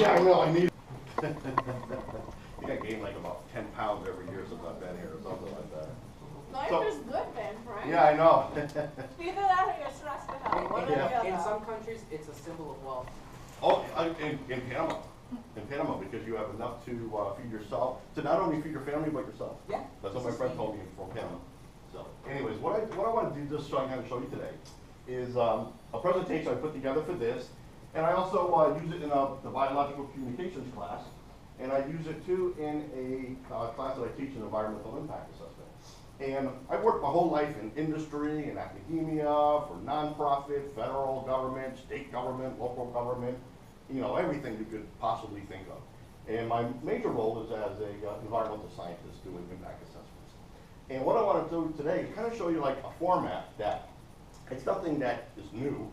Yeah, I know, I need I think I gained like about 10 pounds every year since I've been here or something like that. Life So- is good then, right? Yeah, I know. Either that or you're stressed out. One or the In other. some countries, it's a symbol of wealth. Oh, in Panama. In Panama, because you have enough to feed yourself, to not only feed your family, but yourself. Yeah. That's what my friend told me from Panama. So, anyways, what I want to do just so I can show you today is a presentation I put together for this, and I also use it in the biological communications class, and I use it too in a class that I teach in environmental impact assessment. And I've worked my whole life in industry and academia, for nonprofit, federal government, state government, local government, you know, everything you could possibly think of. And my major role is as a environmental scientist doing impact assessments. And what I want to do today is kind of show you like a format that it's something that is new.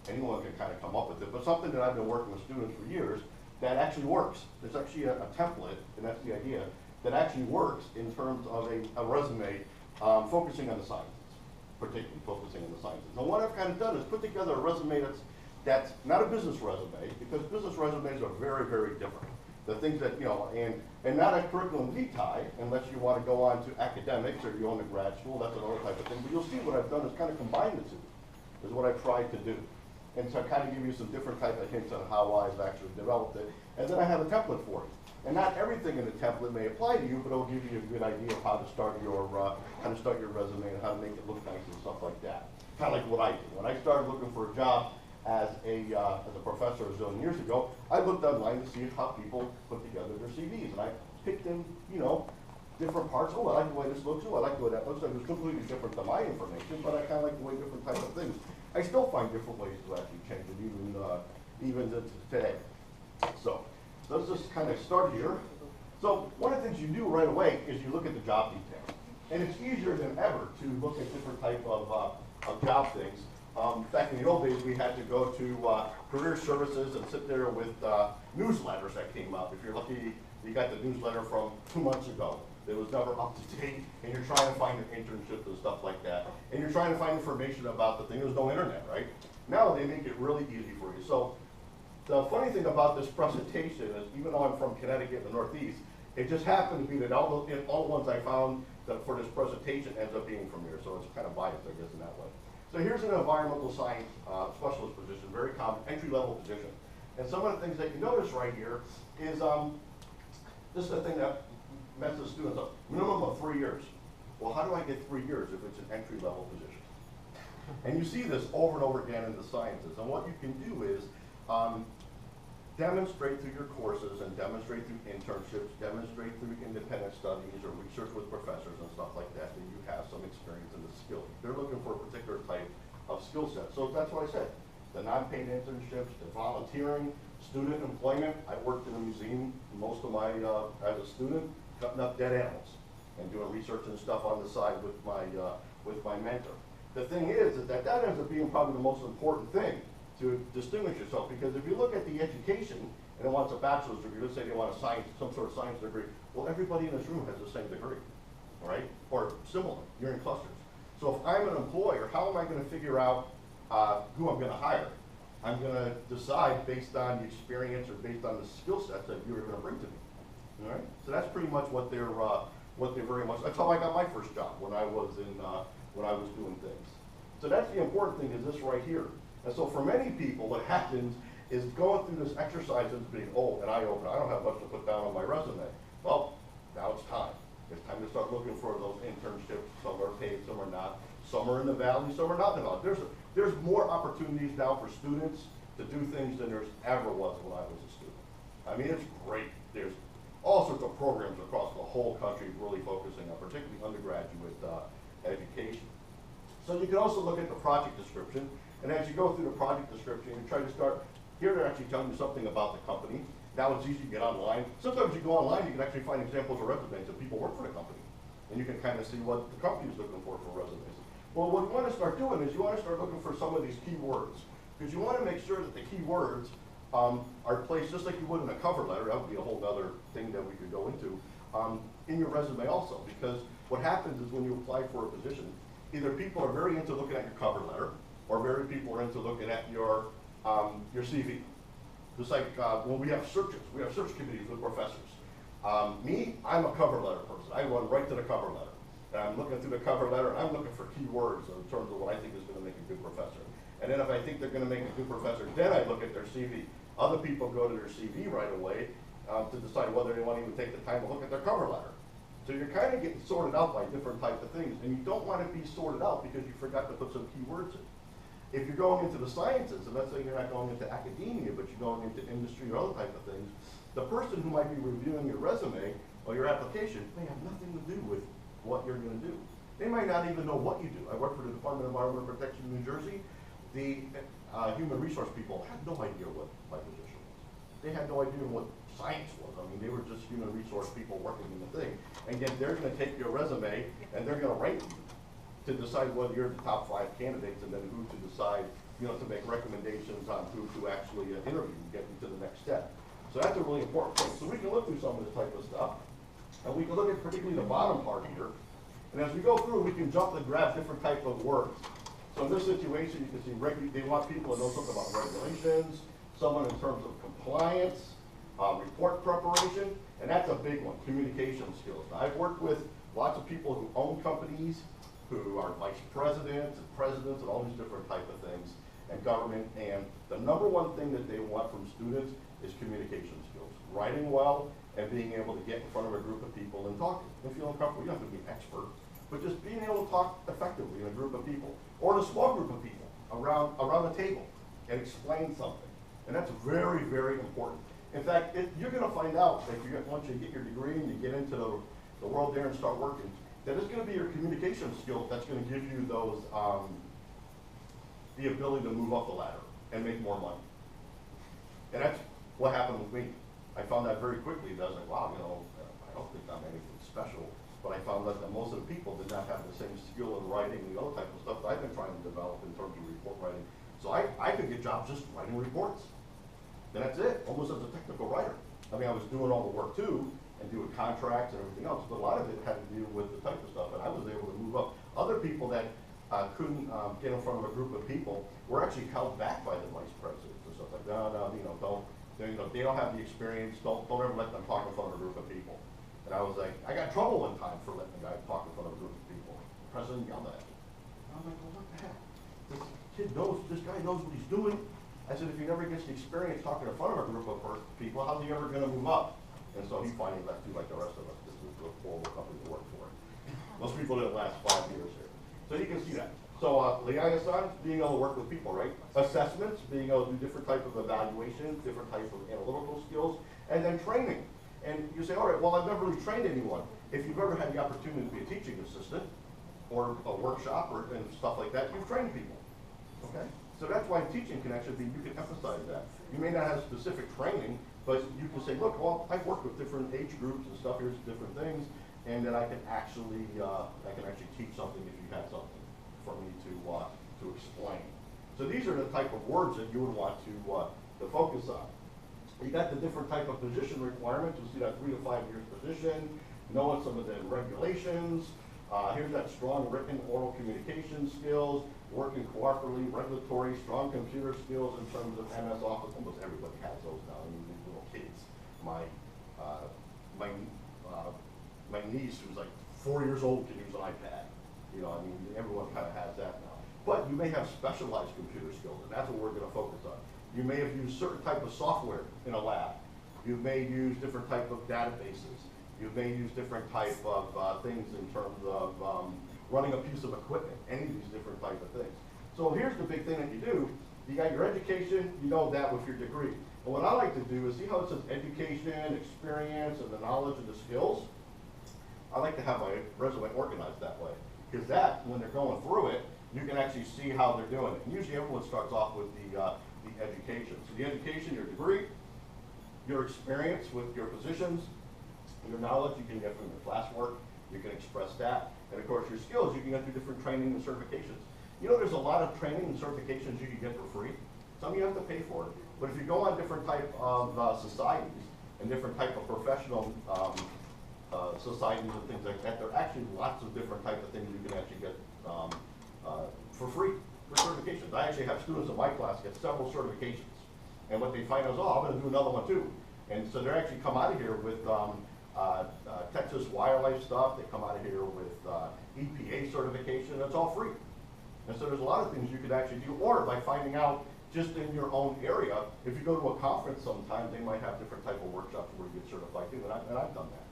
Anyone can kind of come up with it, but something that I've been working with students for years that actually works. There's actually a template, and that's the idea, that actually works in terms of a resume focusing on the sciences, particularly focusing on the sciences. And what I've kind of done is put together a resume that's not a business resume, because business resumes are very, very different. The things that, you know, and not a curriculum vitae, unless you want to go on to academics or you own a grad school, that's another type of thing. But you'll see what I've done is kind of combine the two, is what I've tried to do. And so I kind of give you some different type of hints on how I've actually developed it. And then I have a template for you. And not everything in the template may apply to you, but it'll give you a good idea of how to start your resume and how to make it look nice and stuff like that. Kind of like what I did. When I started looking for a job as a professor a zillion years ago, I looked online to see how people put together their CVs. And I picked in, you know, different parts. Oh, I like the way this looks. Oh, I like the way that looks. It was completely different than my information, but I kind of like the way different types of things. I still find different ways to actually change it, even to today. So let's just kind of start here. So one of the things you do right away is you look at the job details. And it's easier than ever to look at different type of job things. Back in the old days, we had to go to career services and sit there with newsletters that came up. If you're lucky, you got the newsletter from 2 months ago. It was never up to date, and you're trying to find an internship and stuff like that. And you're trying to find information about the thing. There's no internet, right? Now they make it really easy for you. So the funny thing about this presentation is, even though I'm from Connecticut in the Northeast, it just happened to be that all the ones I found that for this presentation ends up being from here. So it's kind of biased, I guess, in that way. So here's an environmental science specialist position, very common, entry-level position. And some of the things that you notice right here is, this is the thing that messes students up. Minimum of 3 years. Well, how do I get 3 years if it's an entry-level position? And you see this over and over again in the sciences. And what you can do is demonstrate through your courses and demonstrate through internships, demonstrate through independent studies or research with professors and stuff like that, that you have some experience in the skill. They're looking for a particular type of skill set. So that's what I said. The non-paid internships, the volunteering, student employment. I worked in a museum most of my, as a student, cutting up dead animals and doing research and stuff on the side with my mentor. The thing is that ends up being probably the most important thing to distinguish yourself, because if you look at the education and it wants a bachelor's degree, let's say they want a science, some sort of science degree, well, everybody in this room has the same degree, all right? Or similar, you're in clusters. So if I'm an employer, how am I going to figure out who I'm going to hire? I'm going to decide based on the experience or based on the skill sets that you're going to bring to me. All right, so that's pretty much what they're very much. That's how I got my first job when I was doing things. So that's the important thing, is this right here. And so for many people, what happens is going through this exercise and being, oh, an eye-opener. I don't have much to put down on my resume. Well, now it's time. It's time to start looking for those internships. Some are paid, some are not. Some are in the valley, some are not in the valley. There's more opportunities now for students to do things than there's ever was when I was a student. I mean, it's great. There's all sorts of programs across the whole country really focusing on particularly undergraduate education. So you can also look at the project description, and as you go through the project description, you try to start, here they're actually telling you something about the company. Now it's easy to get online. Sometimes you go online, you can actually find examples of resumes of people work for the company, and you can kind of see what the company is looking for resumes. Well, what you want to start doing is you want to start looking for some of these keywords, because you want to make sure that the keywords are placed just like you would in a cover letter. That would be a whole other thing that we could go into, in your resume also. Because what happens is when you apply for a position, either people are very into looking at your cover letter, or very people are into looking at your CV. Just like when we have searches, we have search committees with professors. I'm a cover letter person. I run right to the cover letter. And I'm looking through the cover letter, and I'm looking for keywords in terms of what I think is going to make a good professor. And then if I think they're going to make a good professor, then I look at their CV. Other people go to their CV right away to decide whether they want to even take the time to look at their cover letter. So you're kind of getting sorted out by different types of things, and you don't want to be sorted out because you forgot to put some keywords in. If you're going into the sciences, and let's say you're not going into academia, but you're going into industry or other types of things, the person who might be reviewing your resume or your application may have nothing to do with what you're going to do. They might not even know what you do. I work for the Department of Environmental Protection in New Jersey. The human resource people had no idea what my position was. They had no idea what science was. I mean, they were just human resource people working in the thing. And yet they're going to take your resume and they're going to rank you to decide whether you're the top 5 candidates, and then who to decide, to make recommendations on who to actually interview and get you to the next step. So that's a really important thing. So we can look through some of this type of stuff, and we can look at particularly the bottom part here. And as we go through, we can jump and grab different type of words. So in this situation, you can see they want people to know something about regulations, someone in terms of compliance, report preparation, and that's a big one, communication skills. Now, I've worked with lots of people who own companies, who are vice presidents and presidents and all these different type of things, and government, and the number one thing that they want from students is communication skills. Writing well and being able to get in front of a group of people and talking and feeling comfortable. You don't have to be an expert, but just being able to talk effectively in a group of people, or in a small group of people around a table and explain something. And that's very, very important. In fact, you're gonna find out that once you get your degree and you get into the world there and start working, that it's going to be your communication skills that's going to give you those, the ability to move up the ladder and make more money. And that's what happened with me. I found that very quickly. I was like, wow, I don't think I'm anything special. But I found out that most of the people did not have the same skill in writing and the other type of stuff that I've been trying to develop in terms of report writing. So I could get jobs just writing reports. And that's it, almost as a technical writer. I mean, I was doing all the work too, and doing contracts and everything else, but a lot of it had to do with the type of stuff, and I was able to move up. Other people that couldn't get in front of a group of people were actually held back by the vice presidents and stuff like, no, they don't have the experience, don't ever let them talk in front of a group of people. And I was like, I got in trouble one time for letting a guy talk in front of a group of people. The president yelled at me. And I'm like, well, what the heck? This guy knows what he's doing. I said, if he never gets the experience talking in front of a group of people, how's he ever gonna move up? And so he finally left too, like the rest of us. This was a horrible company to work for. Most people didn't last 5 years here. So you can see that. So liaison, being able to work with people, right? Assessments, being able to do different type of evaluations, different types of analytical skills, and then training. And you say, all right, well, I've never really trained anyone. If you've ever had the opportunity to be a teaching assistant or a workshop and stuff like that, you've trained people, okay? So that's why teaching can actually be, you can emphasize that. You may not have specific training, but you can say, look, well, I've worked with different age groups and stuff, here's different things, and then I can actually teach something if you had something for me to explain. So these are the type of words that you would want to focus on. You got the different type of position requirements. You see that 3 to 5 years position, knowing some of the regulations. Here's that strong written oral communication skills, working cooperatively, regulatory, strong computer skills in terms of MS Office. Almost everybody has those now. I mean, these little kids. My niece, who's like 4 years old, can use an iPad. I mean, everyone kind of has that now. But you may have specialized computer skills, and that's what we're going to focus on. You may have used certain type of software in a lab. You may use different type of databases. You may use different type of things in terms of running a piece of equipment, any of these different type of things. So here's the big thing that you do. You got your education, you know that with your degree. But what I like to do is see how it says education, experience, and the knowledge and the skills. I like to have my resume organized that way. Because that, when they're going through it, you can actually see how they're doing it. And usually everyone starts off with the education. So the education, your degree, your experience with your positions, your knowledge you can get from your classwork, you can express that. And of course your skills, you can get through different training and certifications. There's a lot of training and certifications you can get for free. Some you have to pay for it. But if you go on different type of societies and different type of professional societies and things like that, there are actually lots of different type of things you can actually get for free for certifications. I actually have students in my class get several certifications And what they find is, oh, I'm gonna do another one too. And so they actually come out of here with Texas wildlife stuff, they come out of here with EPA certification, it's all free. And so there's a lot of things you could actually do, or by finding out just in your own area, if you go to a conference sometimes, they might have different type of workshops where you get certified too, and I've done that.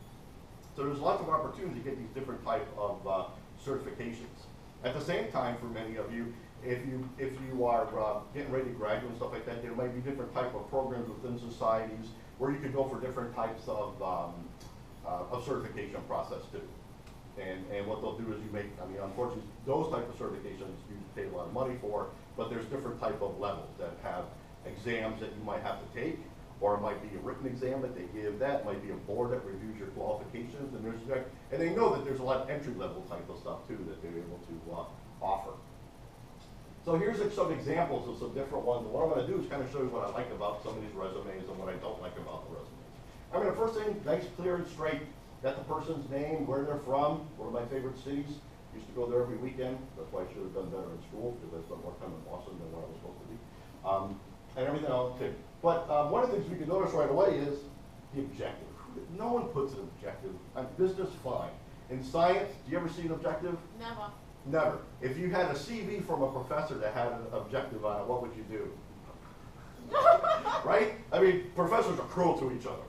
So there's lots of opportunity to get these different type of certifications. At the same time, for many of you, if you are getting ready to graduate and stuff like that, there might be different type of programs within societies where you could go for different types of certification process too. And what they'll do is you make, I mean, unfortunately, those type of certifications you pay a lot of money for, but there's different type of levels that have exams that you might have to take, or it might be a written exam that they give, that might be a board that reviews your qualifications, and they know that there's a lot of entry level type of stuff too that they're able to offer. So here's some examples of some different ones, and what I'm gonna do is kind of show you what I like about some of these resumes and what I don't like about the resumes. I mean, the first thing, nice, clear, and straight. Got the person's name, where they're from, one of my favorite cities. Used to go there every weekend. That's why I should have done better in school, because I spent more time in Boston than where I was supposed to be. And everything else too. But one of the things we can notice right away is the objective. No one puts an objective. Business, fine. In science, do you ever see an objective? Never. Never. If you had a CV from a professor that had an objective on it, what would you do? Right? I mean, professors are cruel to each other.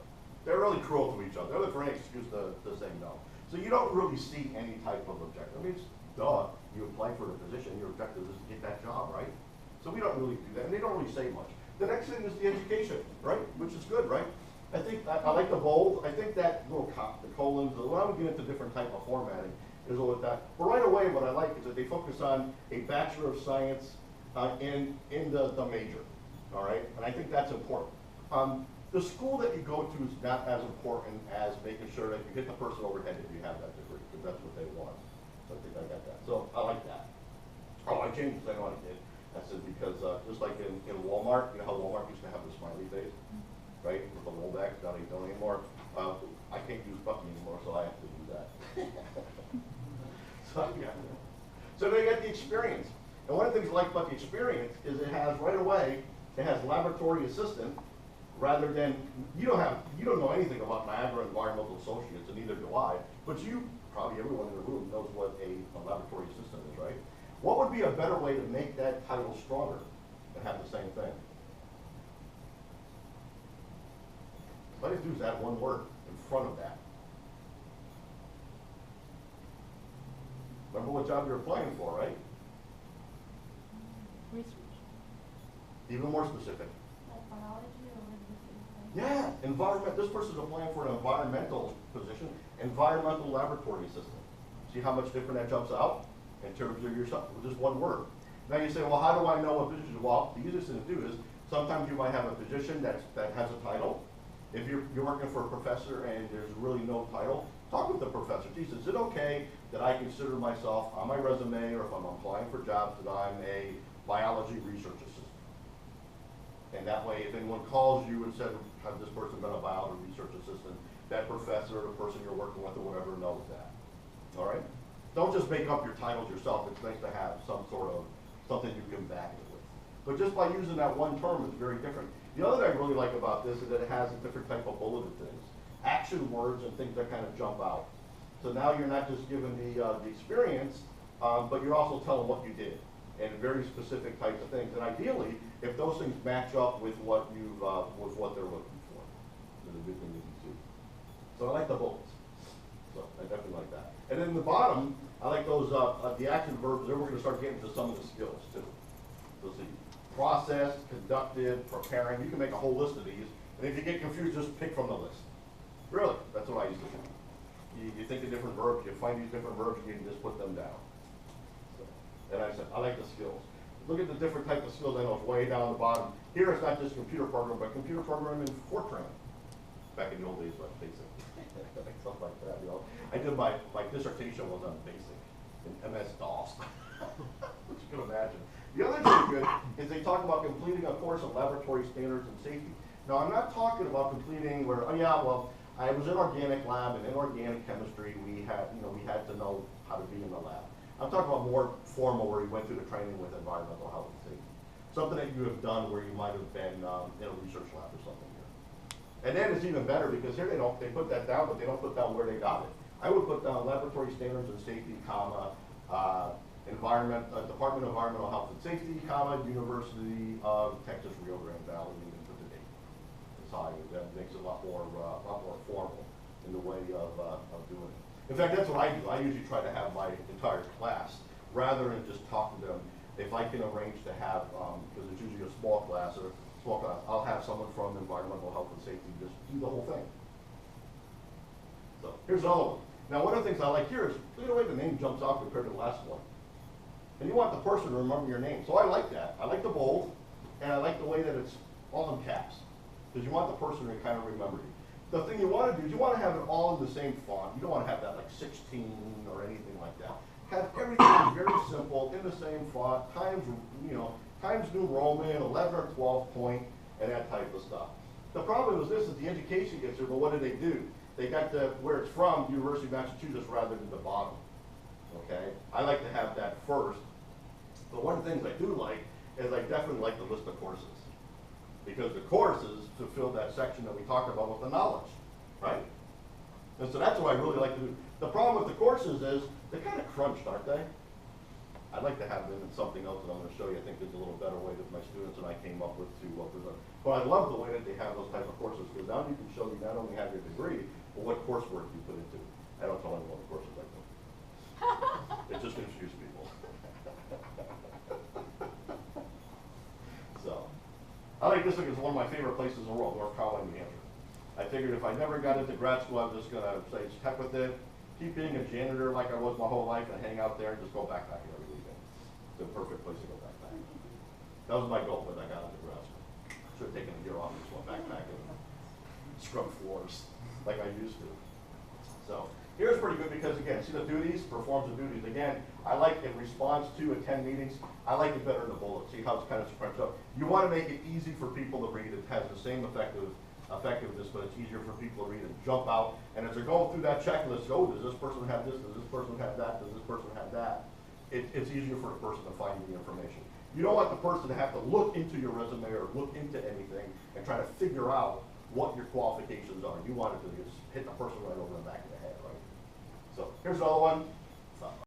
They're really cruel to each other. They're looking for any excuse to say no. So you don't really see any type of objective. I mean, it's duh. You apply for the position, your objective is to get that job, right? So we don't really do that, and they don't really say much. The next thing is the education, right? Which is good, right? I think, I like the bold. I think that little the colons, when I would get into different type of formatting, is all with that. But right away, what I like is that they focus on a Bachelor of Science in the major, all right? And I think that's important. The school that you go to is not as important as making sure that you hit the person overhead if you have that degree, because that's what they want. So I think I got that. So I like that. Oh, I changed the thing on it, kid. I said because just like in Walmart, you know how Walmart used to have the smiley face, right? With the rollback, don't anymore. I can't use Bucky anymore, so I have to do that. So they get the experience. And one of the things I like about the experience is it has right away, it has laboratory assistant, rather than, you don't know anything about Niagara Environmental Associates, and neither do I, but probably everyone in the room knows what a laboratory assistant is, right? What would be a better way to make that title stronger and have the same thing? All you do is add one word in front of that. Remember what job you're applying for, right? Research. Even more specific. Like biology or Yeah, this person's applying for an environmental position, environmental laboratory assistant. See how much different that jumps out in terms of yourself with just one word. Now you say, well, how do I know what position? Well, the easiest thing to do is sometimes you might have a position that has a title. If you're working for a professor and there's really no title, talk with the professor. Geez, is it okay that I consider myself on my resume, or if I'm applying for jobs, that I'm a biology research assistant? And that way, if anyone calls you and said, has this person been a biology research assistant, that professor or the person you're working with or whatever knows that. All right? Don't just make up your titles yourself. It's nice to have some sort of something you can back it with. But just by using that one term, it's very different. The other thing I really like about this is that it has a different type of bulleted things. Action words and things that kind of jump out. So now you're not just giving the experience, but you're also telling what you did, and very specific types of things. And ideally, if those things match up with what with what they're looking for, is a good thing to do too. So I like the bullets. So I definitely like that. And then the bottom, I like those the action verbs. Then we're going to start getting to some of the skills too. So see, process, conducted, preparing. You can make a whole list of these. And if you get confused, just pick from the list. Really, that's what I used to do. You think of different verbs, you find these different verbs, and you can just put them down. So, and I said, I like the skills. Look at the different types of skills I know. It's way down the bottom. Here it's not just computer programming, but computer programming and Fortran. Back in the old days, but basic. Stuff like that, you know. I did my dissertation was on basic in MS-DOS. Which you can imagine. The other thing good is they talk about completing a course of laboratory standards and safety. Now I'm not talking about completing where, oh yeah, well, I was in organic lab, and in organic chemistry we had to know how to be in the lab. I'm talking about more formal where we went through the training with environmental health and safety. something that you have done where you might have been in a research lab or something here. And then it's even better because here they put that down, but they don't put down where they got it. I would put down laboratory standards and safety, comma, Department of Environmental Health and Safety, comma, University of Texas Rio Grande Valley, and even put the date. That's how I would, that makes it a lot more formal in the way of doing it. In fact, that's what I do. I usually try to have my entire class, rather than just talk to them. If I can arrange to have, because it's usually a small class, I'll have someone from environmental health and safety just do the whole thing. So here's another one. Now, one of the things I like here is, look at the way the name jumps out compared to the last one. And you want the person to remember your name. So I like that. I like the bold, and I like the way that it's all in caps. Because you want the person to kind of remember you. The thing you want to do is you want to have it all in the same font. You don't want to have that like 16 or anything like that. Have everything very simple, in the same font, Times New Roman, 11 or 12 point, and that type of stuff. The problem is this, is the education gets there, but what do? They got where it's from, University of Massachusetts, rather than the bottom. Okay? I like to have that first. But one of the things I do like is I definitely like the list of courses. Because the courses fulfill that section that we talked about with the knowledge, right? And so that's what I really like to do. The problem with the courses is they're kind of crunched, aren't they? I'd like to have them in something else that I'm going to show you. I think there's a little better way that my students and I came up with to present. But I love the way that they have those type of courses, because now you can show you not only have your degree, but what coursework you put into it. I don't tell anyone the courses like them. It just confused people. So, I like this one because it's one of my favorite places in the world, North Carolina, New Hampshire. I figured if I never got into grad school, I was just going to say, heck with it, keep being a janitor like I was my whole life, and hang out there and just go backpacking every weekend. It's a perfect place to go backpacking. That was my goal when I got into grad school. Should have taken a year off and just went backpacking, scrub floors like I used to. So here's pretty good because, again, see the duties, performs the duties. Again, I like in response to, attend meetings, I like it better in the bullet. See how it's kind of scrunched up. You want to make it easy for people to read. It has the same effectiveness, but it's easier for people to read and jump out. And as they're going through that checklist, oh, does this person have this? Does this person have that? Does this person have that? It's easier for the person to find the information. You don't want the person to have to look into your resume or look into anything and try to figure out what your qualifications are. You want it to just hit the person right over the back of the head, right? So here's another one.